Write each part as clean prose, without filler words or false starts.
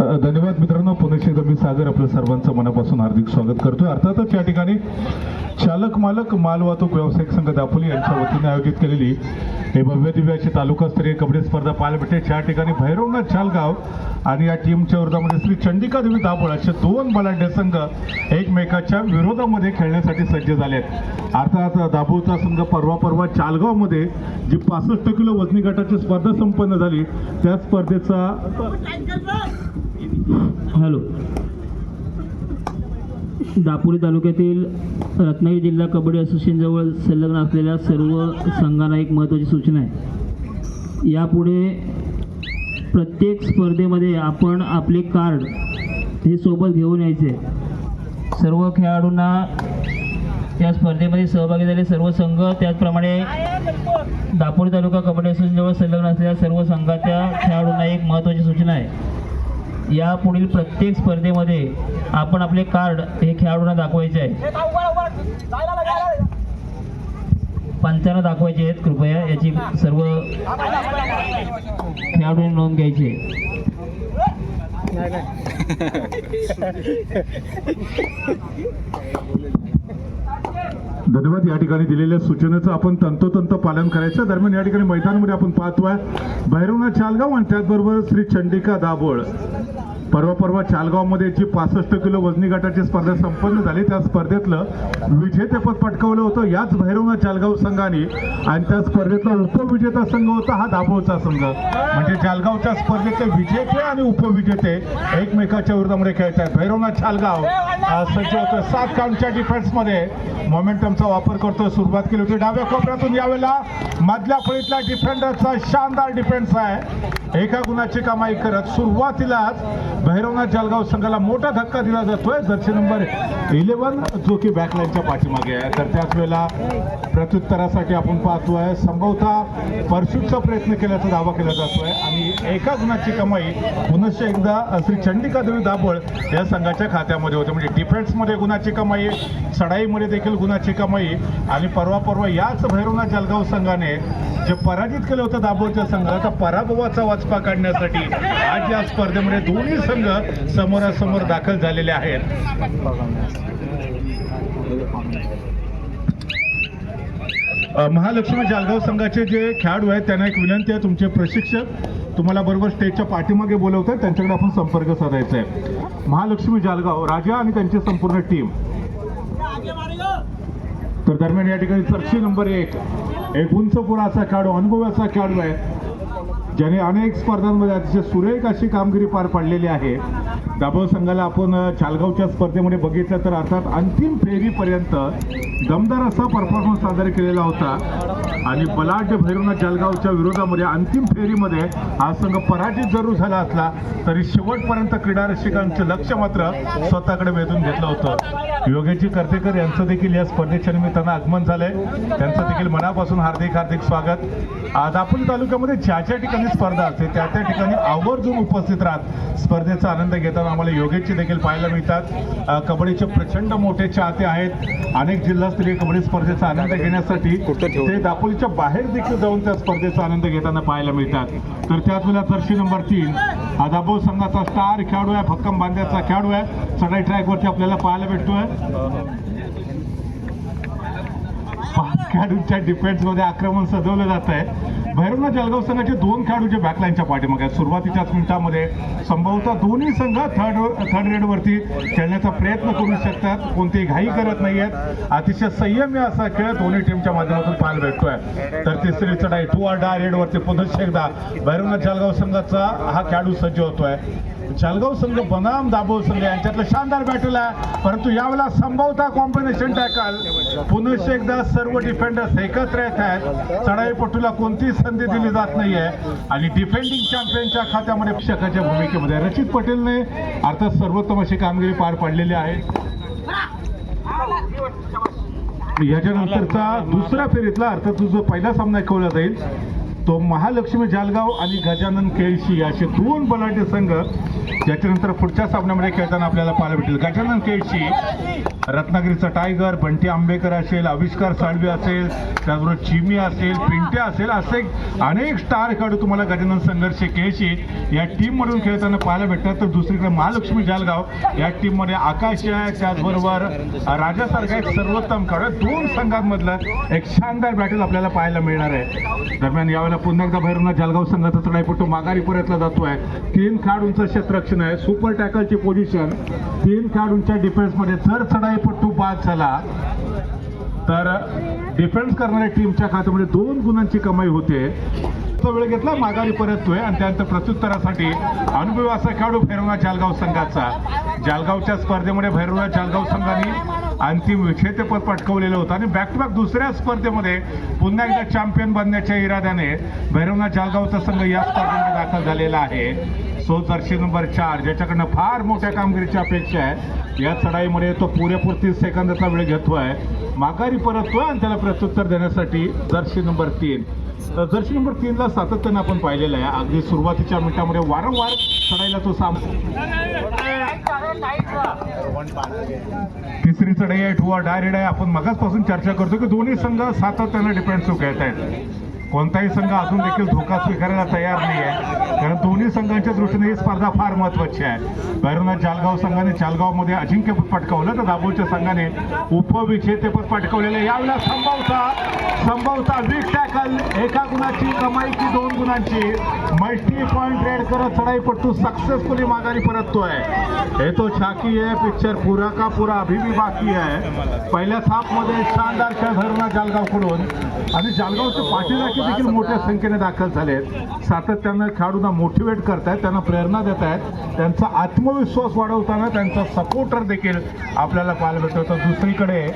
धन्यवाद मित्रांनो. पुन्हा एकदा मी सागर आपलं सर्वांचं मनापासून हार्दिक स्वागत करतोय. अर्थातच या ठिकाणी चालक मालक माल वाहतूक व्यावसायिक संघ दापोली यांच्या वतीने आयोजित केलेली हे भव्य दिव्य अशी तालुकास्तरीय कबड्डी स्पर्धा पाहायला भेटते. या ठिकाणी भैरवनाथ चालगाव आणि या टीमच्या विरोधामध्ये श्री चंडिका देवी दाभोळ असे दोन बलाढ्य संघ एकमेकाच्या विरोधामध्ये खेळण्यासाठी सज्ज झाले आहेत. अर्थात दाभोळचा संघ परवा चालगावमध्ये जी 65 किलो वजनी गटाची स्पर्धा संपन्न झाली त्या स्पर्धेचा दापोली तालुक्यातील रत्नागिरी जिल्हा कबड्डी असोसिएशन जवळ संलग्न असलेल्या सर्व संघांना एक महत्त्वाची सूचना आहे. यापुढे प्रत्येक स्पर्धेमध्ये आपण आपले कार्ड हे सोबत घेऊन यायचे. सर्व खेळाडूंना या स्पर्धेमध्ये सहभागी झाले सर्व संघ, त्याचप्रमाणे दापोली तालुका कबड्डी असोसिएशन जवळ संलग्न असलेल्या सर्व संघाच्या खेळाडूंना एक महत्त्वाची सूचना आहे. यापुढील प्रत्येक स्पर्धेमध्ये आपण आपले कार्ड हे खेळाडूंना दाखवायचे आहे. पंचांना दाखवायचे आहेत. कृपया याची सर्व खेळाडूंनी नोंद घ्यायची आहे. धन्यवाद. या ठिकाणी दिलेल्या सूचनेचं आपण तंतोतंत पालन करायचं. दरम्यान या ठिकाणी मैदानामध्ये आपण पाहतोय भैरवनाथ चालगाव आणि त्याचबरोबर श्री चंडिका दाभोळ. परवा चालगावमध्ये जी 65 किलो वजनी गटाची स्पर्धा संपन्न झाली त्या स्पर्धेतलं विजेतेपद पटकावलं होतं याच भैरवनाथ चालगाव संघाने आणि त्या स्पर्धेतला उपविजेता संघ होता हा दाभोळचा संघ. म्हणजे चालगावच्या स्पर्धेचे विजेते आणि उपविजेते एकमेकाच्या विरोधामध्ये खेळत आहेत. भैरवनाथ चालगाव सज्ज होतं 7 काउंटच्या डिफेन्समध्ये मोमेंटमचा वापर करतो. सुरुवात केली होती डाव्या कोपऱ्यातून, यावेळेला मधल्या फळीतला डिफेंडरचा शानदार डिफेन्स आहे. एका गुणाची कमाई करत सुरुवातीलाच भैरवनाथ चालगाव संघाला मोठा धक्का दिला जातोय. जर्सी नंबर 11 जो की बॅकलाईनच्या पाठीमागे आहे. तर त्याच वेळेला प्रत्युत्तरासाठी आपण पाहतोय संभवतः परसूटचा प्रयत्न केल्याचा दावा केला जातोय आणि एका गुणाची कमाई पुनश्च एकदा श्री चंडिका देवी दाभोळ या संघाच्या खात्यामध्ये होते. म्हणजे डिफेन्समध्ये गुणाची कमाई, चढाईमध्ये देखील गुणाची कमाई आणि परवा याच भैरवनाथ चालगाव संघाने जे पराजित केलं होतं दाभोळच्या संघाला पराभवाचा वाचपा काढण्यासाठी आज या स्पर्धेमध्ये दोन्ही संघ समोरासमोर दाखल झालेले आहेत. महालक्ष्मी चालगाव संघाचे जे खेळाडू आहेत त्यांना एक विनंती आहे, तुमचे प्रशिक्षक तुम्हाला बरोबर स्टेजच्या पाठीमागे बोलवतात, त्यांच्याकडे आपण संपर्क साधायचा आहे. महालक्ष्मी चालगाव राजा आणि त्यांची संपूर्ण टीम. तर दरम्यान या ठिकाणी जर्सी नंबर 1 एक उंच पुराचा खेळाडू, अनुभवाचा खेळाडू आहे ज्याने अनेक स्पर्धांमध्ये अतिशय सुरेख अशी कामगिरी पार पाडलेली आहे. दाभोळ संघाला आपण चालगावच्या स्पर्धेमध्ये बघितलं तर अर्थात अंतिम फेरीपर्यंत दमदार असा परफॉर्मन्स सादर केलेला होता आणि बलाढ्य भैरवनाथ चालगावच्या विरोधामध्ये अंतिम फेरीमध्ये हा संघ पराजित जरूर झाला असला तरी शेवटपर्यंत क्रीडा रसिकांचं लक्ष मात्र स्वतःकडे वेधून घेतलं होतं. योगेशजी कर्तेकर यांचं देखील या स्पर्धेच्या निमित्तानं आगमन झालंय. त्यांचं देखील मनापासून हार्दिक स्वागत. दापोली तालुक्यामध्ये ज्या ठिकाणी स्पर्धा असते त्या ठिकाणी आवर्जून उपस्थित राहत स्पर्धेचा आनंद घेताना आम्हाला योगेशजी देखील पाहायला मिळतात. कबड्डीचे प्रचंड मोठे चाहते आहेत. अनेक जिल्हास्तरीय कबड्डी स्पर्धेचा आनंद घेण्यासाठी ते दापोलीच्या बाहेर देखील जाऊन त्या स्पर्धेचा आनंद घेताना पाहायला मिळतात. तर त्याच वेळेला जर्सी नंबर 3 हा दाभोळ संघाचा स्टार खेळाडू आहे, भक्कम बांध्याचा खेळाडू आहे. चढाई ट्रॅकवरती आपल्याला पाहायला भेटतोय. 5 खेळाडूंच्या डिफेन्समध्ये आक्रमण सजवलं जात आहे. भैरवनाथ चालगाव संघाचे 2 खेळाडू जे बॅकलाईनच्या पाठीमागे आहेत. सुरुवातीच्याच मिनिटांमध्ये संभवतः दोन्ही संघ थर्ड रेडवरती खेळण्याचा प्रयत्न करू शकतात. कोणतीही घाई करत नाही आहेत. अतिशय संयमी असा खेळ दोन्ही टीमच्या माध्यमातून पाहायला भेटतोय. तर तिसरी चढाई टू ऑर डाय रेडवरती पुन्हा एकदा भैरवनाथ चालगाव संघाचा हा खेळाडू सज्ज होतोय. चालगाव संघ बनाम दाभोळ संघ यांच्यातलं शानदार बॅटल आहे, परंतु यावेळेला संभवतः कॉम्बिनेशन टॅकल पुन्हा एकदा सर्व डिफेंडर्स एकत्र येत आहेत. चढाईपटूला कोणतीही संधी दिली जात नाहीये आणि डिफेंडिंग चॅम्पियनच्या खात्यामध्ये प्रेक्षकाच्या भूमिकेमध्ये रचित पटेलने अर्थात सर्वोत्तम अशी कामगिरी पार पाडलेली आहे. याच्यानंतरचा दुसऱ्या फेरीतला अर्थात जो पहिला सामना खेळला जाईल तो महालक्ष्मी जालगाव आणि गजानन केळशी असे दोन बलाढ्य संघ ज्याच्यानंतर पुढच्या सामन्यामध्ये खेळताना आपल्याला पाहायला भेटेल. गजानन केळशी रत्नागिरीचा टायगर, बंटी आंबेकर असेल, आविष्कार साळवे असेल, त्याचबरोबर चिमी असेल, पिंट्या असेल, असे अनेक स्टार खेळाडू तुम्हाला गजानन संघर्ष केळशी या टीममधून खेळताना पाहायला भेटतात. तर दुसरीकडे महालक्ष्मी जालगाव या टीममध्ये आकाश आहे, त्याचबरोबर राजासारखा एक सर्वोत्तम खेळाडू. दोन संघांमधलं एक शानदार बॅटल आपल्याला पाहायला मिळणार आहे. दरम्यान यावेळेला पुन्हा एकदा भैरवनाथ जालगाव संघाचा चढाईपट्टू माघारी परतला जातोय. 3 खेळाडूंचं क्षेत्ररक्षण आहे, सुपर टॅकलची पोझिशन, 3 खेळाडूंच्या डिफेन्समध्ये. जर चढाईपट्टू बाद झाला तर डिफेन्स करणाऱ्या टीमच्या खात्यामध्ये 2 गुणांची कमाई होते. वेळ घेतला, माघारी परततोय आणि त्यानंतर प्रत्युत्तरासाठी अनुभवी असा खेळाडू भैरवनाथ जालगाव संघाचा. जालगावच्या स्पर्धेमध्ये भैरवनाथ जालगाव संघाने अंतिम विजेतेपद पटकावलेलं होतं आणि बॅक टू बॅक दुसऱ्या स्पर्धेमध्ये पुन्हा एकदा चॅम्पियन बनण्याच्या इराद्याने भैरवनाथ जालगावचा संघ या स्पर्धेमध्ये दाखल झालेला आहे. सो जर्सी नंबर 4 ज्याच्याकडनं फार मोठ्या कामगिरीची अपेक्षा आहे, या चढाईमध्ये तो पुरेपूर 30 सेकंदाचा वेळ घेतोय, माघारी परततोय आणि त्याला प्रत्युत्तर देण्यासाठी जर्सी नंबर 3. जर्सी नंबर 3 ला सातत्यानं आपण पाहिलेलं आहे. अगदी सुरुवातीच्या मिनिटांमध्ये वारंवार चढाईला तो तिसरी चढाई आहे, टू डायरेक्ट आहे. आपण मगाचपासून चर्चा करतो की दोन्ही संघ सातत्यानं डिफेन्सिव्ह खेळत आहेत. कोणताही संघ अजून देखील धोका स्वीकारायला तयार नाही आहे, कारण दोन्ही संघांच्या दृष्टीने ही स्पर्धा फार महत्वाची आहे. भैरवनाथ जालगाव संघाने जालगावमध्ये अजिंक्यपद पटकावलं तर दाभोळच्या संघाने उपविजेतेपद पटकावलेलं. यावेळेला संभवता वीक टॅकल, 1 गुणाची कमाई की 2 गुणांची मल्टी पॉइंट रेड करत चढाईपट्टू सक्सेसफुली माघारी परततोय. हे तो छाकी आहे, पिक्चर पूरा का पूरा अभी भी बाकी आहे. पहिल्या थापमध्ये शानदार खेळ भैरवनाथ जालगावकडून आणि जालगावचे पाठीराखी देखील मोठ्या संख्येने दाखल झालेत. सातत्यानं खेळाडूंना मोटिवेट करतायत, त्यांना प्रेरणा देत आहेत, त्यांचा आत्मविश्वास वाढवताना त्यांचा सपोर्टर देखील आपल्याला पाहायला भेटतो. तर दुसरीकडे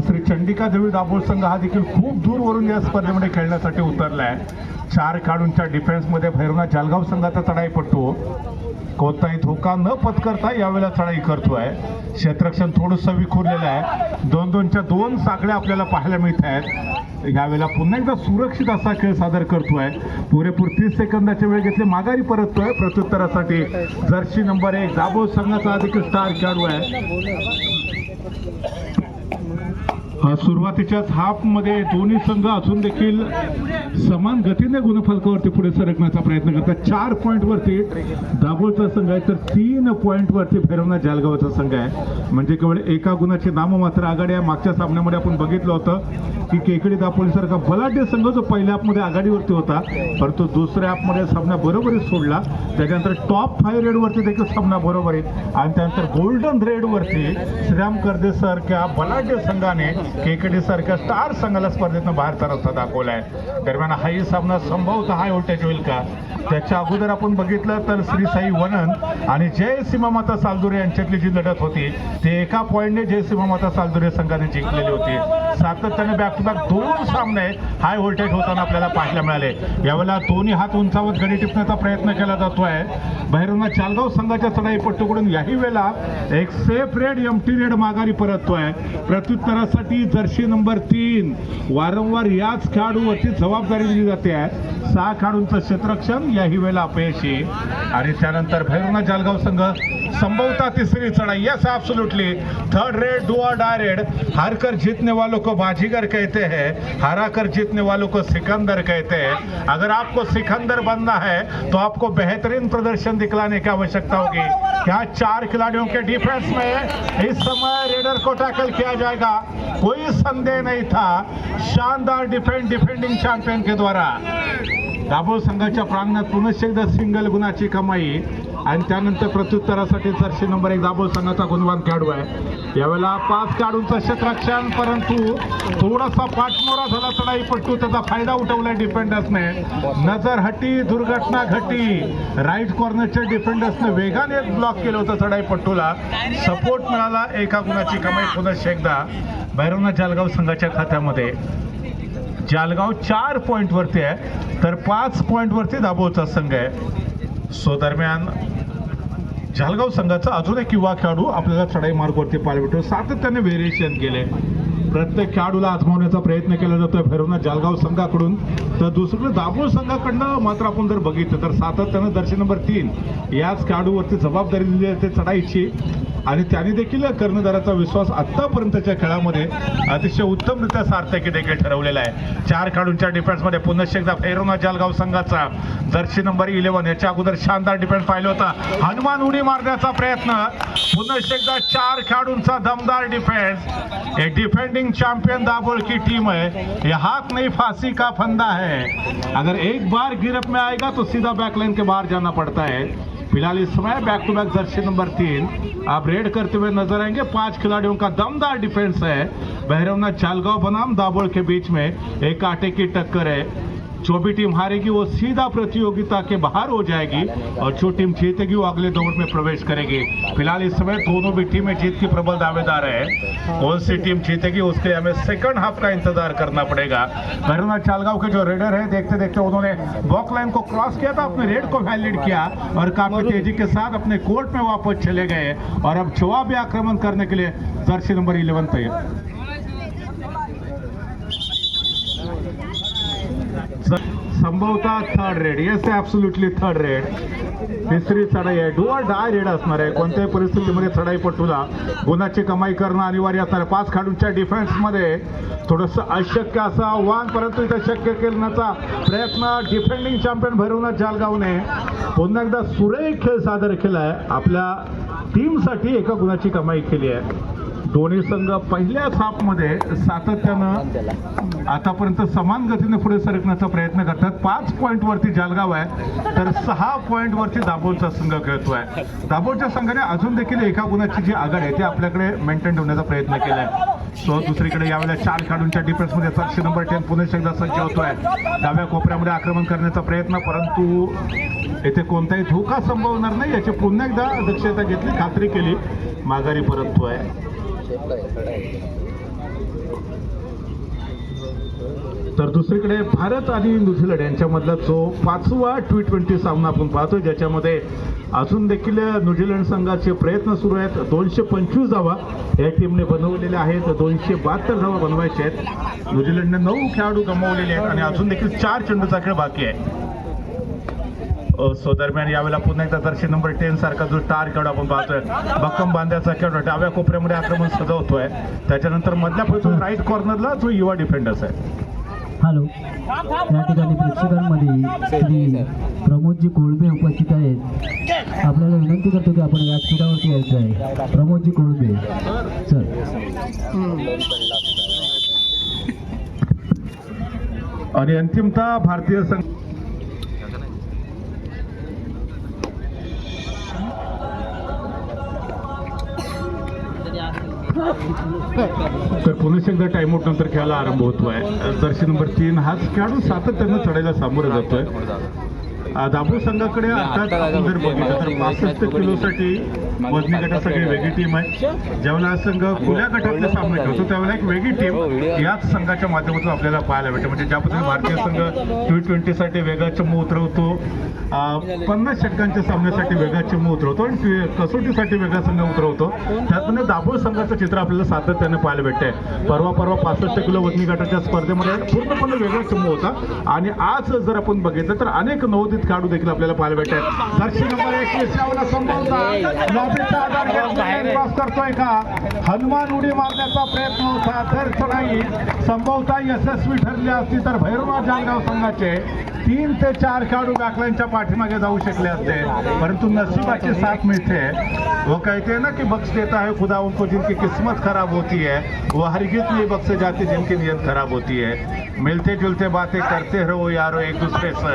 श्री चंडिका देवी दाभोळ संघ हा देखील खूप दूरवरून या स्पर्धेमध्ये खेळण्यासाठी उतरलाय. 4 खेळाडूंच्या डिफेन्समध्ये भैरवनाथ जालगाव संघाचा चढाईपट्टू कोणताही धोका न पत्करता यावेळेला चढाई करतोय. क्षेत्ररक्षण थोडंसं विखुरलेलं आहे, 2-2च्या 2 साखळ्या आपल्याला पाहायला मिळत आहेत. यावेळेला पुन्हा एकदा सुरक्षित असा खेळ सादर करतोय, पुरेपूर 30 सेकंदाचे वेळ घेतले, माघारी परततोय. प्रत्युत्तरासाठी जर्सी नंबर 1 दाभोळ संघाचा अधिक स्टार खेळाडू आहे. सुरुवातीच्याच हाफमध्ये दोन्ही संघ असून देखील समान गतीने गुणफलकावरती पुढे सरकण्याचा प्रयत्न करतात. 4 पॉईंटवरती दाभोळचा संघ आहे तर 3 पॉईंटवरती भैरवनाथ जालगावचा संघ आहे. म्हणजे केवळ 1 गुणाची नाममात्र आघाडी आहे. मागच्या सामन्यामध्ये आपण बघितलं होतं की केकडी दापोलीसारखा बलाढ्य संघ जो पहिल्या हाफमध्ये आघाडीवरती होता, परंतु दुसऱ्या हाफमध्ये सामना बरोबरीत सोडला. त्याच्यानंतर टॉप 5 रेडवरती देखील सामना बरोबरीत आणि त्यानंतर गोल्डन रेडवरती श्रीराम कर्देसारख्या बलाढ्य संघाने केकडी सारख्या स्टार संघाला स्पर्धेतून बाहेरचा रस्ता दाखवलाय. दरम्यान हाही सामना संभवतः हाय व्होल्टेज होईल का? त्याच्या अगोदर आपण बघितलं तर श्री साई वनन आणि जय सीमामाता सालदुरे यांच्यातली जी लढत होती ते 1 पॉईंटने जय सीमामाता सालदुरे संघाने जिंकलेली होती. सातत्याने बॅक टू बॅक 2 सामने हाय व्होल्टेज होताना आपल्याला पाहायला मिळाले. यावेळेला दोन्ही हात उंचावत गडी टिपण्याचा प्रयत्न केला जातोय. भैरवनाथ जालगाव संघाच्या चढाईपट्टूकडून याही वेळेला एक सेफ रेड एमटी रेड माघारी परततोय. प्रत्युत्तरासाठी जर्सी नंबर 3 वारंवार याच खेळाडूवरती जबाबदारी दिली जाते आहे. 6 खेळाडूंचं क्षेत्ररक्षण याही वेळेला अपयशी आणि त्यानंतर भैरवनाथ जालगाव संघ संभवतः तिसरी चढ़ाई. Yes absolutely third red do और डाई रेड. हार कर जीतने वालों को बाजीगर कहते हैं, हारा कर जीतने वालों को सिकंदर कहते हैं. अगर आपको सिकंदर बनना है तो आपको बेहतरीन प्रदर्शन दिखलाने की आवश्यकता होगी. क्या 4 खिलाड़ियों के डिफेंस में इस समय रेडर को टैकल किया जाएगा, कोई संदेह नहीं था. शानदार डिफेंडिंग चॅम्पियन के द्वारा दाभोळ संघाच्या प्रांगणात पुनश्च एकदा सिंगल गुणाची कमाई आणि त्यानंतर प्रत्युत्तरासाठी जर्सी नंबर 1 दाभोळ संघाचा गुणवान खेळाडू आहे. यावेळेला 5 खेळाडूंचं क्षेत्ररक्षण, परंतु थोडासा पाठमोरा झाला चढाईपट्टू, त्याचा फायदा उठवलाय डिफेंडर्सने. नजर हटी, दुर्घटना घटी. राईट कॉर्नरच्या डिफेंडर्सने वेगाने ब्लॉक केलं होतं चढाईपट्टूला. सपोर्ट मिळाला. 1 गुणाची कमाई पुनश्च एकदा भैरवनाथ जालगाव संघाच्या खात्यामध्ये. जालगाव 4 पॉईंटवरती आहे तर 5 पॉईंटवरती दाभोळचा संघ आहे. सो दरम्यान जालगाव संघाचा अजून एक युवा खेळाडू आपल्याला चढाई मार्गावरती पाहायला भेटतो. सातत्याने व्हेरिएशन केले. प्रत्येक खेळाडूला आजमावण्याचा प्रयत्न केला जातोय भैरवनाथ जालगाव संघाकडून. तर दुसरीकडे दाभोळ संघाकडनं मात्र आपण जर बघितलं तर सातत्यानं दर्शन नंबर 3 याच खेळाडूवरती जबाबदारी दिली आहे ते चढाईची, आणि त्यांनी देखील कर्णधाराचा विश्वास आतापर्यंतच्या खेळामध्ये अतिशय उत्तमरित्या सार्थकी देखील ठरवलेला आहे. 4 खेळाडूंच्या डिफेन्समध्ये पुन्हा एकदा भैरवनाथ जालगाव संघाचा जर्सी नंबर 11 याच्या अगोदर शानदार डिफेन्स पाहिलं होता. हनुमान उडी मारण्याचा प्रयत्न, पुन्हा एकदा 4 खेळाडूंचा दमदार डिफेन्स. एक डिफेंडिंग चैंपियन दाभोळ की टीम है, ये हाथ नहीं फांसी का फंदा है, अगर एक बार गिरफ्त में आएगा तो सीधा बैकलाइन के बाहर जाना पड़ता है. फिलहाल इस समय back to back jersey number 3 आप रेड करते हुए नजर आएंगे. 5 खिलाड़ियों का दमदार डिफेंस है. भैरवनाथ जालगांव बनाम दाभोळ के बीच में एक कांटे की टक्कर है. जो भी टीम हारेगी वो सीधा प्रतियोगिता के बाहर हो जाएगी और जो टीम जीतेगी वो अगले दौर में प्रवेश करेगी. फिलहाल इस समय दोनों भी टीमें जीत की प्रबल दावेदार है. कौन सी टीम जीतेगी उसके लिए हमें सेकंड हाफ का इंतजार करना पड़ेगा. भैरवनाथ जालगांव के जो रेडर है देखते देखते उन्होंने बॉक्स लाइन को क्रॉस किया था, अपने रेड को वैलिड किया और काफी तेजी के साथ अपने कोर्ट में वापस चले गए और अब जवाबी आक्रमण करने के लिए जर्सी नंबर 11 तैयार. संभवतः third red, yes absolutely third red. तिसरी चढाई आहे, डू ऑर डाय रेड असणार आहे. कोणत्याही परिस्थितीमध्ये चढाईपटूला गुणाची कमाई करणं अनिवार्य असणार आहे. 5 खेळाडूंच्या डिफेन्समध्ये थोडंसं अशक्य असं आव्हान, परंतु इथं शक्य करण्याचा प्रयत्न डिफेंडिंग चॅम्पियन भैरवनाथ जालगावने पुन्हा एकदा सुरेख खेळ सादर केला आहे. आपल्या टीमसाठी एका गुणाची कमाई केली आहे. दोन्ही संघ पहिल्याच हाफमध्ये सातत्यानं आतापर्यंत समान गतीने पुढे सरकण्याचा प्रयत्न करतात. 5 पॉईंटवरती जालगाव आहे तर 6 पॉईंटवरती दाभोळचा संघ खेळतोय. दाभोळच्या संघाने अजून देखील एका गुणाची जी आघाडी आहे ती आपल्याकडे मेंटेन ठेवण्याचा प्रयत्न केला आहे. तो दुसरीकडे यावेळेला 4 खेळाडूंच्या डिफेन्समध्ये जर्सी नंबर 10 पुन्हा एकदा सज्ज होतोय. डाव्या कोपऱ्यामध्ये आक्रमण करण्याचा प्रयत्न, परंतु येथे कोणताही धोका संभवणार नाही याची पुन्हा एकदा दक्षता घेतली, खात्री केली, माघारी परततोय. तर दुसरीकडे भारत आणि न्यूझीलंड यांच्यामधला जो 5वा T20 सामना आपण पाहतोय, ज्याच्यामध्ये अजून देखील न्यूझीलंड संघाचे प्रयत्न सुरू आहेत. 225 धावा या टीमने बनवलेल्या आहेत, 272 धावा बनवायच्या आहेत. न्यूझीलंडने 9 खेळाडू गमावलेले आहेत आणि अजून देखील 4 चेंडूचा खेळ बाकी आहे. सो दरम्यान यावेळेला पुन्हा एकदा जर्सी नंबर 10 सारखा जो स्टार खेळाडू आपण पाहतोय, भक्कम बांध्याचा खेळाडू डाव्या कोपऱ्यामध्ये आक्रमण सजवतोय. त्याच्यानंतर मधल्या फळीतून राईट कॉर्नरला जो युवा डिफेंडर्स आहे. हॅलो, या ठिकाणी प्रेक्षकांमध्ये श्री प्रमोदजी कोळबे उपस्थित आहेत. आपल्याला विनंती करतो की आपण व्यासपीठावरती यायचं आहे. प्रमोदजी कोळबे सर. आणि अंतिमतः भारतीय संघ तर पुन्हा एकदा टाइमआउट नंतर खेळायला आरंभ होतोय. जर्सी नंबर 3 हाच खेळाडू सातत्यानं चढायला सामोरं जातोय. दाभोळ संघाकडे अर्थात आपण जर बघितलं तर 65 किलोसाठी वजनी गटासाठी वेगळी टीम आहे. ज्यावेळेला हा संघ खुल्या गटातले सामने खेळतो त्यावेळेला एक वेगळी टीम याच संघाच्या माध्यमातून आपल्याला पाहायला भेटते. म्हणजे ज्या पद्धतीने भारतीय संघ T20 साठी वेगळा चमू उतरवतो, 50 षटकांच्या सामन्यासाठी वेगळा चमू उतरवतो आणि कसोटीसाठी वेगळा संघ उतरवतो. त्यातून दाभोळ संघाचं चित्र आपल्याला सातत्याने पाहायला भेटतंय. परवा 65 किलो वजनी गटाच्या स्पर्धेमध्ये पूर्णपणे वेगळा चमू होता आणि आज जर आपण बघितलं तर अनेक नवोदित खेळाडू देखील आपल्याला पाहायला भेटतात. जर्सी नंबर 21 यावेळेला संभवता लॉबीचा आधार घेऊन क्रॉस करतोय का, हनुमान उडी मारण्याचा प्रयत्न होता तर चढाई संभवता यशस्वी ठरली असती तर भैरवनाथ जालगाव संघाचे 3 ते 4 खेळाडू बॅकलाईनच्या पाठीमागे जाऊ शकले असते, परंतु नसीबाची साथ मिळते. वो कहते हैं ना कि बख्श देता है खुदा उनको जिनकी किस्मत खराब होती है, वो हरगिज नहीं बख्शे जाते जिनकी नीयत खराब होती है. मिलते जुलते बातें करते रहो यारो एक दूसरे से,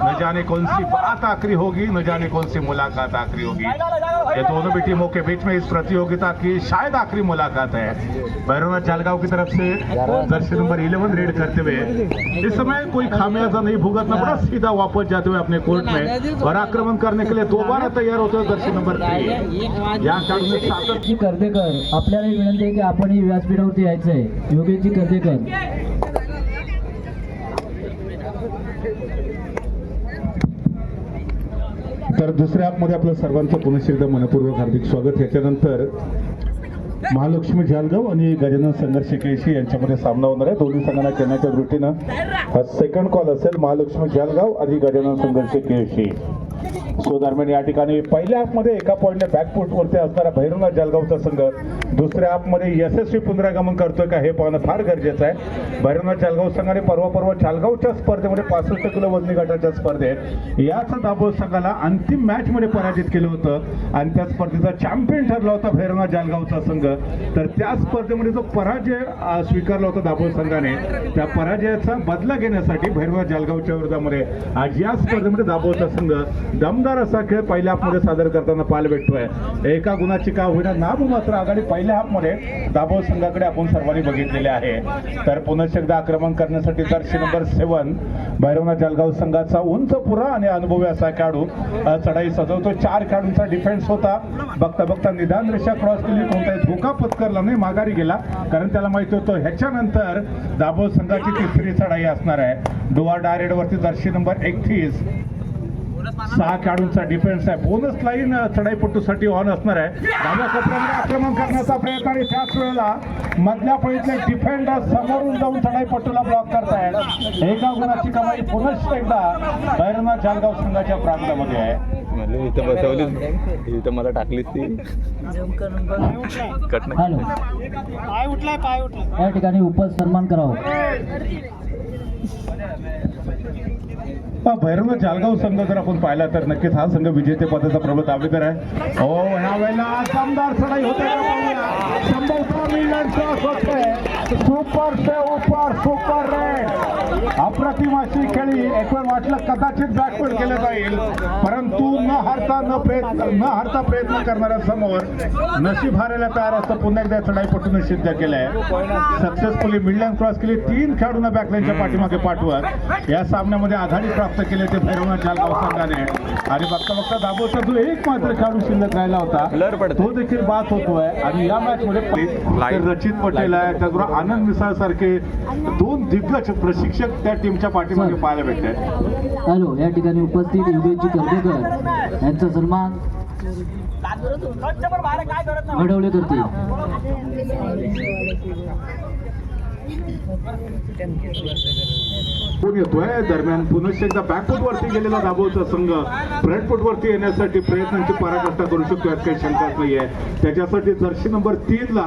न जाने कौन सी बात आखिरी होगी, न जाने कौन सी मुलाकात आखिरी होगी. ये दोनों भी टीमों के बीच में इस प्रतियोगिता की शायद आखिरी मुलाकात है. भैरवनाथ जालगांव की तरफ से जर्सी नंबर 11 रेड करते हुए इस समय कोई खामियाजा नहीं भुगतना पड़ा, सीधा वापस जाते हुए अपने कोर्ट में और आक्रमण करने के लिए दोबारा तैयार होते हुए जर्सी नंबर 3 या खेळाडूने सातत्य. कर्देकर, आपल्याला विनंती आहे की आपण व्यासपीठावरती यायचं आहे. योगेशजी कर्देकर. तर दुसऱ्या ॲपमध्ये आपलं सर्वांचं पुन्हा एकदा मनपूर्वक हार्दिक स्वागत. याच्यानंतर महालक्ष्मी जालगाव आणि गजानन संघर्ष केळशी यांच्यामध्ये सामना होणार आहे. दोन्ही संघांना खेळण्याच्या दृष्टीनं हा सेकंड कॉल असेल महालक्ष्मी जालगाव आणि गजानन संघर्ष केळशी. सो दरम्यान या ठिकाणी पहिल्या हाफमध्ये एका पॉईंटने बॅकफुटवरती असणारा भैरवनाथ जालगावचा संघ दुसऱ्या हाफमध्ये यशस्वी पुनरागमन करतोय का हे पाहणं फार गरजेचं आहे. भैरवनाथ जालगाव संघाने परवा चालगावच्या स्पर्धेमध्ये 65 किलो वजनी गटाच्या स्पर्धेत याच दाभोळ संघाला अंतिम मॅच मध्ये पराजित केलं होतं आणि त्या स्पर्धेचा चॅम्पियन ठरला होता भैरवनाथ जालगावचा संघ. तर त्या स्पर्धेमध्ये जो पराजय स्वीकारला होता दाभोळ संघाने त्या पराजयाचा बदला घेण्यासाठी भैरवनाथ जालगावच्या विरोधामध्ये आज या स्पर्धेमध्ये दाभोळचा संघ दमदार असा खेळ पहिल्या हाफमध्ये सादर करताना पाहायला भेटतोय. एका गुणाची का होईना नाम मात्र आघाडी पहिल्या हाफमध्ये दाभोळ संघाकडे आपण सर्वांनी बघितलेले आहे. तर पुन्हा एकदा आक्रमण करण्यासाठी जर्सी नंबर 7 भैरवनाथ जालगाव संघाचा उंच पुरा आणि अनुभवी असा खेळाडू चढाई सजवतो. 4 खेळाडूंचा डिफेन्स होता. बघता बघता निदान रेषा क्रॉस केली, कोणताही धोका पत्करला नाही, माघारी गेला, कारण त्याला माहिती होतं ह्याच्यानंतर दाभोळ संघाची तिसरी चढाई असणार आहे. डोआ डायरेड वरती जर्सी नंबर 31 6 खेळाडूंचा डिफेन्स आहे. बोनस लाईन चढाईपट्टूसाठी ऑन असणार आहे. डाव्या कोपऱ्यामध्ये आक्रमण करण्याचा प्रयत्न आणि त्याच वेळेला मधल्या फळीतले डिफेंडर समोरून जाऊन चढाईपट्टूला ब्लॉक करतायत. एका गुणाची कमाई पुन्हा एकदा भैरवनाथ जालगाव संघाच्या प्रांतामध्ये आहे. इथं बसवलीच, इथं मला टाकलीच ती कट नाही. हॅलो, या ठिकाणी उपसन्मान करावं. भैरवनाथ जालगाव संघ जर आपण पाहिला तर नक्कीच हा संघ विजेते पदाचा प्रबळ दावेदार आहे. हो, ह्या वेळेला दमदार चढाई होते सुपर से ऊपर सुपर रेड अप्रतिम अशी खेळी. एक वेळ वाटलं कदाचित बॅकवर्ड केलं जाईल, परंतु न हारता प्रयत्न करणाऱ्या समोर नशीब हारायला तयार असतं. पुन्हा एकदा चढाईपटून सिद्ध केलंय. सक्सेसफुली मिडलाईन क्रॉस केली. 3 खेळाडूंना बॅकलाईनच्या पाठीमागे पाठवत या सामन्यामध्ये आघाडी प्राप्त केली ते भैरवनाथ जालगाव संघाने. आणि बघता बघता दाभोळचा जो एक मात्र खेळाडू शिल्लक राहिला होता तो देखील बाद होतोय. आणि या मॅच मध्ये रचित पटेल आहे, त्याचबरोबर आनंद मिसाळ सारखे 2 दिग्गज प्रशिक्षक त्या टीमच्या पाठीमागे पाहायला भेटतात. हॅलो, या ठिकाणी उपस्थित योगेशजी कर्वेकर यांचा सन्मान घडवले करते. कोण येतोय दरम्यान पुन्हा एकदा बॅकफुट वरती गेलेला दाभोळचा संघ फ्रंटफुट वरती येण्यासाठी प्रयत्नांची पराकाष्ठा करू शकतो यात काही शंकाच नाहीये. त्याच्यासाठी जर्सी नंबर 3 ला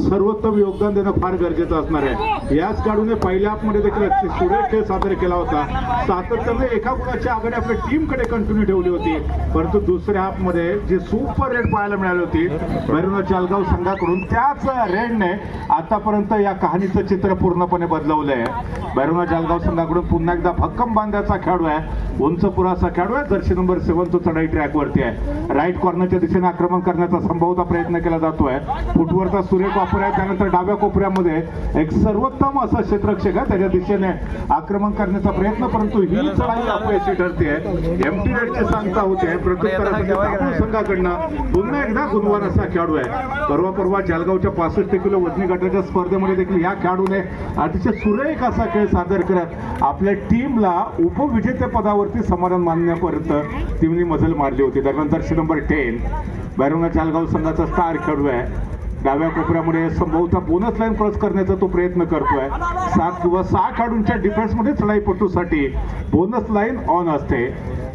सर्वोत्तम योगदान देणं फार गरजेचं असणार आहे. याच खेळाडूने पहिल्या हाफमध्ये देखील अतिशय सुरेख खेळ सादर केला होता. सातत्याने एका गुणाची आघाडी आपल्या टीमकडे कंटिन्यू ठेवली होती, परंतु दुसऱ्या हाफमध्ये जी सुपर रेड पाहायला मिळाली होती भैरवनाथ जालगाव संघाकडून, त्याच रेडने आतापर्यंत या कहाणीचं चित्र पूर्णपणे बदलवलंय. भैरवनाथ जालगाव संघाकडून पुन्हा एकदा भक्कम बांधाचा खेळाडू आहे, उंच पुराचा खेळाडू आहे. जर्सी नंबर 7 तो चढाई ट्रॅक वरती आहे. राईट कॉर्नरच्या दिशेने आक्रमण करण्याचा संभवता प्रयत्न केला जातोय. फुटवरचा सुरेख वापर आहे. त्यानंतर डाव्या कोपऱ्यामध्ये एक सर्वोत्तम असा क्षेत्ररक्षक आहे, त्याच्या दिशेने आक्रमण करण्याचा प्रयत्न, परंतु ही चढाई अपयशी ठरते. एमटी रेडची सांगता होते. प्रत्युत्तरासाठी संघाकडनं पुन्हा एकदा गुणवान असा खेळाडू आहे. परवा जालगावच्या 65 किलो वजनी गटाच्या स्पर्धेमध्ये देखील या खेळाडूने अतिशय सुरेख असा खेळ सादर करत आपल्या टीमला उपविजेते पदावरती समाधान मानण्यापर्यंत टीमने मजल मारली होती. दरम्यान जर्सी नंबर 10 भैरवनाथ जालगाव संघाचा स्टार खेळाडू आहे. डाव्या कोपऱ्यामध्ये संभवतः बोनस लाईन क्रॉस करण्याचा तो प्रयत्न करतोय. 7 किंवा 6 खेळाडूंच्या डिफेन्समध्ये चढाईपटूसाठी बोनस लाईन ऑन असते.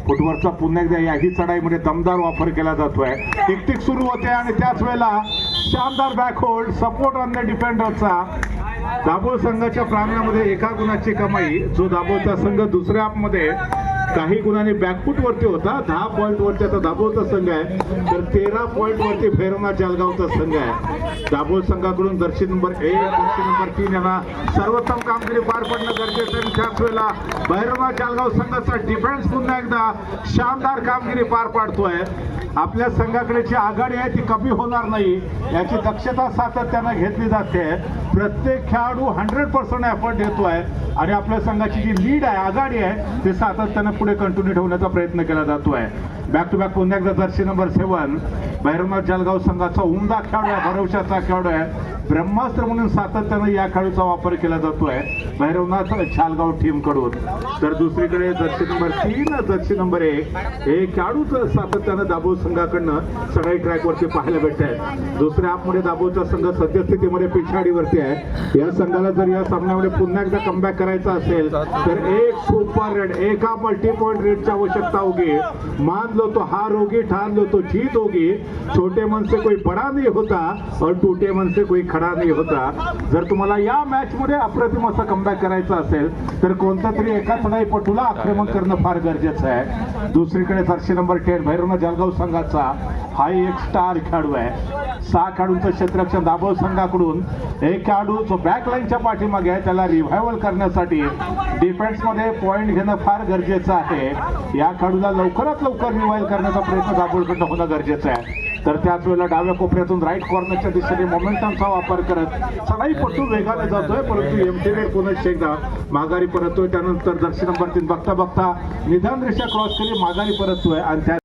फुटवरचा पुन्हा एकदा याही चढाईमध्ये दमदार वापर केला जातोय. टिक सुरू होते आणि त्याच वेळेला शानदार बॅकहोल्ड सपोर्ट ऑन द डिफेंडरचा. दाभोळ संघाच्या प्रांगणामध्ये एका गुणाची कमाई. जो दाभोळचा संघ दुसऱ्या हाफमध्ये काही गुणांनी बॅकफुट वरती होता, 10 पॉईंट वरती आता दाभोळचा संघ आहे, तर 13 पॉईंट वरती भैरवनाथ जालगावचा संघ आहे. दाभोळ संघाकडून जर्सी नंबर 1 जर्सी नंबर 3 यांना सर्वोत्तम कामगिरी पार पडणं गरजेचं आहे. त्याच वेळेला भैरवनाथ जालगाव संघाचा डिफेन्स पुन्हा एकदा शानदार कामगिरी पार पाडतोय. आपल्या संघाकडे जी आघाडी आहे ती कमी होणार नाही याची दक्षता सातत्यानं घेतली जाते. प्रत्येक खेळाडू 100% एफर्ट देतोय आणि आपल्या संघाची जी लीड आहे, आघाडी आहे, ते सातत्यानं पुढे कंटिन्यू ठेवण्याचा प्रयत्न केला जातोय. बॅक टू बॅक पुन्हा एकदा जर्सी नंबर 7 भैरवनाथ जळगाव संघाचा उमदा खेळाडू आहे, भरवशाचा खेळाडू आहे. ब्रह्मास्त्र म्हणून सातत्यानं या खेळाडूचा वापर केला जातोय भैरवनाथ शालगाव टीम कडून. तर दुसरीकडे जर्सी नंबर 3 जर्सी नंबर 1 हे खेळाडूच सातत्यानं दाभोळ संघाकडनं सगळ्या ट्रॅक वरती पाहायला भेटत आहे. दुसऱ्या हाफमध्ये दाभोळचा संघ सद्यस्थितीमध्ये पिछाडीवरती आहे. या संघाला जर या सामन्यामध्ये पुन्हा एकदा कमबॅक करायचा असेल तर एक सुपर रेड, एका मल्टी पॉइंट रेडची आवश्यकता होगी. मान लो तो हार होगी, ठान लो तो जीत होगी. छोटे मन से कोई बड़ा नहीं होता और टूटे मन से कोई खडा नाही होता. जर तुम्हाला या मॅच मध्ये अप्रतिम असं कमबॅक करायचं असेल तर कोणत्या तरी एका चढाईपटूला आक्रमण करणं फार गरजेचं आहे. दुसरीकडे जर्सी नंबर 10 भैरवनाथ जळगाव संघाचा हा एक स्टार खेळाडू आहे. 6 खेळाडूंचं क्षेत्ररक्षण दाभोळ संघाकडून. एक खेळाडू जो बॅकलाईनच्या पाठीमागे आहे त्याला रिव्हायवल करण्यासाठी डिफेन्स मध्ये पॉइंट घेणं फार गरजेचं आहे. या खेळाडूला लवकरात लवकर रिव्हायवल करण्याचा प्रयत्न दाभोळकडनं होणं गरजेचं आहे. तर त्याच वेळेला डाव्या कोपऱ्यातून राईट कॉर्नरच्या दिशेने मोमेंटमचा वापर करत चढाईपटू वेगाने जातोय, परंतु एमटीने पुन्हा एकदा माघारी परततोय. त्यानंतर जर्सी नंबर 3 बघता बघता निदान रेषा क्रॉस केली, माघारी परततोय आणि त्या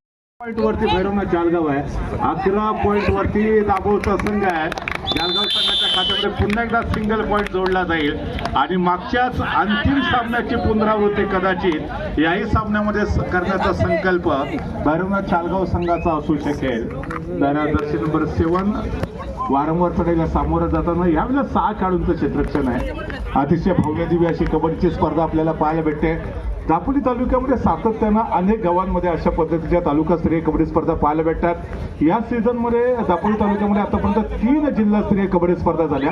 पॉइंट वरती भैरवनाथ जळगाव आहे. 11 पॉइंट वरती दाभोळचा संघ आहे. जळगाव संघाच्या खात्यामध्ये पुन्हा एकदा सिंगल पॉइंट जोडला जाईल आणि मागच्याच अंतिम सामन्याची पुनरावृत्ती कदाचित याही सामन्यामध्ये करण्याचा संकल्प भैरवनाथ जळगाव संघाचा असू शकेल. तर जर्सी नंबर 7 वारंवार चढाईला सामोरं जाताना यावेळेला 6 खेळाडूंचं क्षेत्ररक्षण आहे. अतिशय भव्य दिव्य अशी कबड्डीची स्पर्धा आपल्याला पाहायला भेटते. दापोली तालुक्यामध्ये सातत्यानं अनेक गावांमध्ये अशा पद्धतीच्या तालुकास्तरीय कबड्डी स्पर्धा पाहायला भेटतात. या सीझनमध्ये दापोली तालुक्यामध्ये आतापर्यंत 3 जिल्हास्तरीय कबड्डी स्पर्धा झाल्या.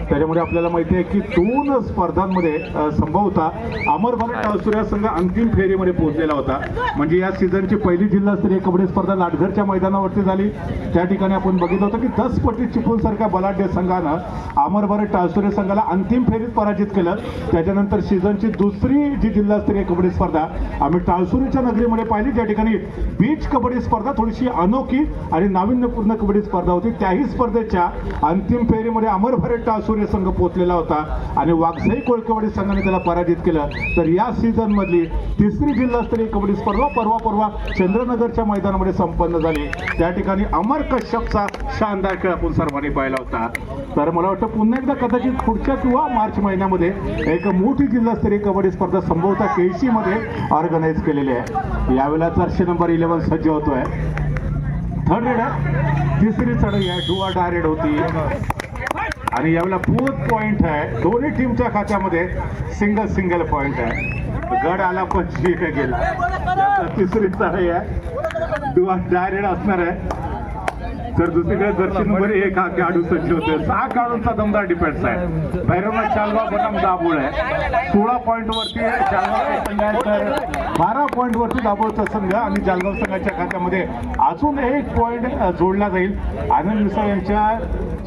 त्याच्यामध्ये आपल्याला माहिती आहे की 2 स्पर्धांमध्ये संभवता अमर भारत टाळसुर्या संघ अंतिम फेरीमध्ये पोहोचलेला होता. म्हणजे या सीझनची पहिली जिल्हास्तरीय कबड्डी स्पर्धा लाटघरच्या मैदानावरती झाली. त्या ठिकाणी आपण बघितलं होतं की 10 पटी चिपळूण सारख्या बलाढ्य संघानं अमर भारत टाळसुर्या संघाला अंतिम फेरीत पराजित केलं. त्याच्यानंतर सीझनची दुसरी जी जिल्हास्तरीय कबड्डी स्पर्धा आम्ही टाळसुरीच्या नगरीमध्ये पाहिली, ज्या ठिकाणी बीच कबड्डी स्पर्धा थोडीशी अनोखी आणि नाविन्यपूर्ण कबड्डी स्पर्धा होती. त्याही स्पर्धेच्या अंतिम फेरीमध्ये अमर भारत टाळसुरी संघ पोहोचलेला होता आणि वाघसाई कोळकवडी संघाने त्याला पराजित केलं. तर या सीझन मधली तिसरी जिल्हास्तरीय कबड्डी स्पर्धा परवा चंद्रनगरच्या मैदानामध्ये संपन्न झाली. त्या ठिकाणी अमर कश्यपचा शानदार खेळ आपण सर्वांनी पाहिला होता. तर मला वाटतं पुन्हा एकदा कदाचित पुढच्या किंवा मार्च महिन्यामध्ये एक मोठी जिल्हास्तरीय कबड्डी स्पर्धा संभवता केसी मध्ये ऑर्गनाईज केलेली आहे. यावेळेला जर्सी नंबर 11 सज्ज होतोय. थर्ड रेड आहे, तिसरी चढाई आहे, डू ऑर डाय रेड होती आणि यावेळेला 4th पॉइंट आहे. दोन्ही टीमच्या खात्यामध्ये सिंगल पॉइंट आहे. गड आला पण ठीक गेला. तिसरी चढाई आहे, डू ऑर डाय रेड असणार आहे. तर दुसरीकडे जर्सी नंबर 1 हा खेळाडू सज्ज होते. 6 खेळाडूंचा दमदार डिफेन्स आहे. भैरवनाथ शालगाव बनाम दाभोळ आहे. 16 पॉइंट वरती शालगावचा संघ आहे, तर 12 पॉइंट वरती दाभोळचा संघ आणि जालगाव संघाच्या खात्यामध्ये अजून 1 पॉइंट जोडला जाईल. आनंद मिसाळ यांच्या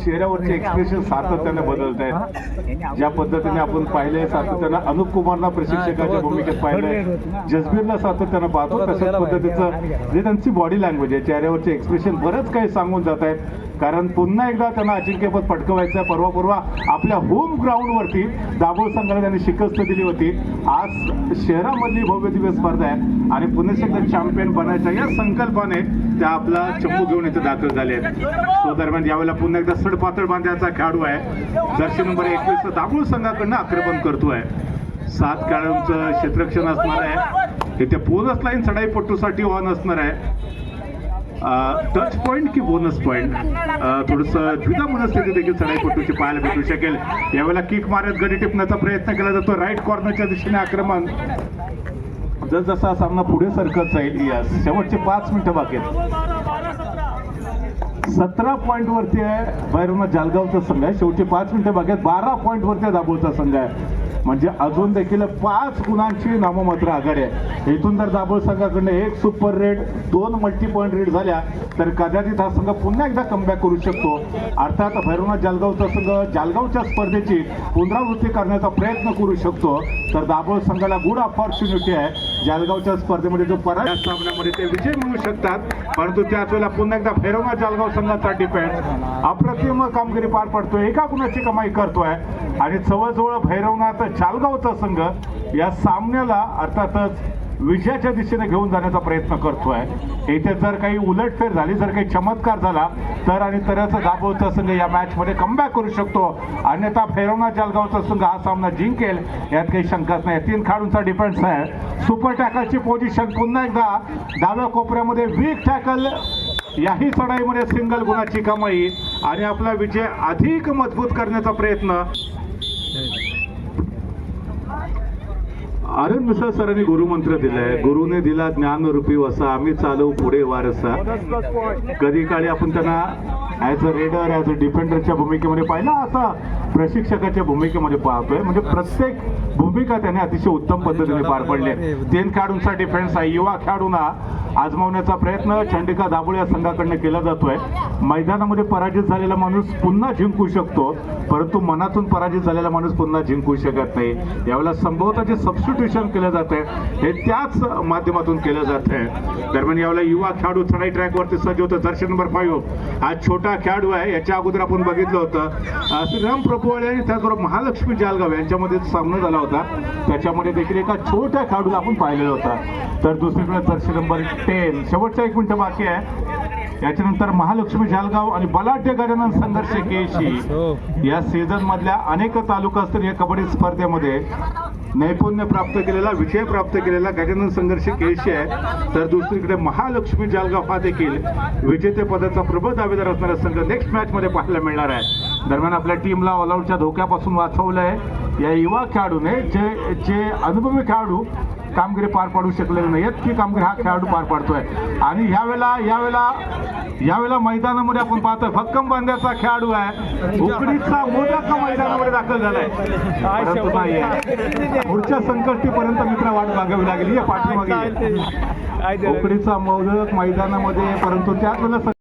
चेहऱ्यावरचे एक्सप्रेशन सातत्याने बदलत आहेत. ज्या पद्धतीने आपण पाहिले सातत्यानं अनुप कुमारला प्रशिक्षकाच्या भूमिकेत पाहिलंय, जसबीरला सातत्यानं पाहतो, तशाच पद्धतीचं जे त्यांची बॉडी लँग्वेज आहे, चेहऱ्यावरचे एक्सप्रेशन बरंच काही सांगून जात आहेत. कारण पुन्हा एकदा त्यांना अजिंक्यपद पटकवायचं आहे. परवा आपल्या होम ग्राउंडवरती दाभोळ संघाला त्यांनी शिकस्त दिली होती. आज शहरामधली भव्य दिव्य स्पर्धा आहे आणि पुन्हा एकदा चॅम्पियन बनायच्या या संकल्पाने त्या आपला चंपू घेऊन इथे दाखल झाले आहेत. सो दरम्यान यावेळेला पुन्हा एकदा सडपातळ बांध्याचा खेळाडू आहे. जर्सी नंबर 21 दाभोळ संघाकडनं आक्रमण करतोय. 7 खेळाडूंचं क्षेत्ररक्षण असणार आहे. इथे बोनस लाईन चढाईपटूसाठी ऑन असणार आहे. टच पॉइंट की बोनस पॉइंट थोडंसं द्विधा मनस्थिती देखील चढाईपटूची पाहायला भेटू शकेल. यावेळेला किक मारत गडी टिपण्याचा प्रयत्न केला जातो. राईट कॉर्नरच्या दिशेने आक्रमण. जसा सामना पुढे सरकत जाईल, शेवटचे 5 मिनिटं बाकी आहेत. 17 पॉइंट वरती आहे भैरवनाथ जळगावचा संघ आहे. शेवटचे 5 मिनिटं बाकी आहेत. 12 पॉइंट वरती दाभोळचा संघ आहे. म्हणजे अजून देखील 5 गुणांची नाममात्र आघाडी आहे. इथून जर दाभोळ संघाकडनं 1 super raid 2 multi point raid झाल्या तर कदाचित हा संघ पुन्हा एकदा कमबॅक करू शकतो. अर्थात भैरवनाथ जळगावचा संघ जळगावच्या स्पर्धेची पुनरावृत्ती करण्याचा प्रयत्न करू शकतो. तर दाभोळ संघाला गुड ऑपॉर्च्युनिटी आहे. जळगावच्या स्पर्धेमध्ये जो पराजय सामन्यामध्ये ते विजय मिळवू शकतात, परंतु त्याच वेळेला पुन्हा एकदा भैरवनाथ जळगाव संघाचा डिफेन्स अप्रतिम कामगिरी पार पडतोय. एका गुणाची कमाई करतोय आणि जवळजवळ भैरवनाथ जळगावचा संघ या सामन्याला अर्थातच विजयाच्या दिशेने घेऊन जाण्याचा प्रयत्न करतोय. इथे जर काही उलटफेर झाली, जर काही चमत्कार झाला तर आणि तरच दाभोळचा संघ या मॅचमध्ये कमबॅक करू शकतो. अन्यथा फेरोना जालगावचा संघ हा सामना जिंकेल यात काही शंकाच नाही. 3 खेळाडूंचा डिफेन्स आहे. सुपर टॅकलची पोझिशन पुन्हा एकदा डाव्या कोपऱ्यामध्ये वीक टॅकल. याही चढाईमध्ये सिंगल गुणाची कमाई आणि आपला विजय अधिक मजबूत करण्याचा प्रयत्न. आनंद मिसळ सरांनी गुरुमंत्र दिलाय. गुरुने दिला ज्ञानरूपी वसा, आम्ही चालू पुढे वारसा. कधी काळी आपण त्यांना as a raider, as a डिफेंडरच्या भूमिकेमध्ये पाहिलं, आता प्रशिक्षकाच्या भूमिकेमध्ये पाहतोय. म्हणजे प्रत्येक भूमिका त्याने अतिशय उत्तम पद्धतीने पार पडली. 3 खेळाडूंचा डिफेन्स आहे. युवा खेळाडूंना आजमावण्याचा प्रयत्न चंडिका दाभोळे या संघाकडनं केला जातोय. मैदानामध्ये पराजित झालेला माणूस पुन्हा जिंकू शकतो, परंतु मनातून पराजित झालेला माणूस पुन्हा जिंकू शकत नाही. यावेळेला संभवतः जे सबस्टिट्यूशन केलं जात आहे हे त्याच माध्यमातून केलं जात आहे. दरम्यान यावेळेला युवा खेळाडू चढाई ट्रॅकवरती सज्ज होतं. जर्सी नंबर 5 हा छोटा खेळाडू आहे. याच्या अगोदर आपण बघितलं होतं श्रीराम प्रभुवाळे आणि त्याचबरोबर महालक्ष्मी जालगाव यांच्यामध्ये सामना झाला होता. त्याच्यामध्ये देखील एका छोट्या खेळाडूला आपण पाहिलेलं होतं. तर दुसरीकडे जर्सी नंबर 10 शेवटचा 1 मिनिट बाकी आहे. याच्यानंतर महालक्ष्मी जालगाव आणि बलाढ्य गजानन संघर्ष केशी या सीझन मधल्या अनेक तालुकास्तरीय कबड्डी स्पर्धेमध्ये नैपुण्य प्राप्त केलेला, विजय प्राप्त केलेला गजानन संघर्ष केशी आहे. तर दुसरीकडे महालक्ष्मी जालगाव हा देखील विजेते पदाचा प्रबळ दावेदार असणारा संघ नेक्स्ट मॅच मध्ये पाहायला मिळणार आहे. दरम्यान आपल्या टीमला ऑलआउटच्या धोक्यापासून वाचवलंय या युवा खेळाडूने. जे अनुभवी खेळाडू कामगिरी पार पाडू शकलेले नाहीत ती कामगिरी हा खेळाडू पार पाडतोय. आणि यावेळेला मैदानामध्ये आपण पाहतोय भक्कम बांध्याचा खेळाडू आहे. उकडीचा मोदक मैदानामध्ये दाखल झालाय, परंतु नाही पुढच्या संकष्टीपर्यंत मित्र वाट बघावी लागली. या पाठीमागे उकडीचा मोदक मैदानामध्ये, परंतु त्याच वेळेला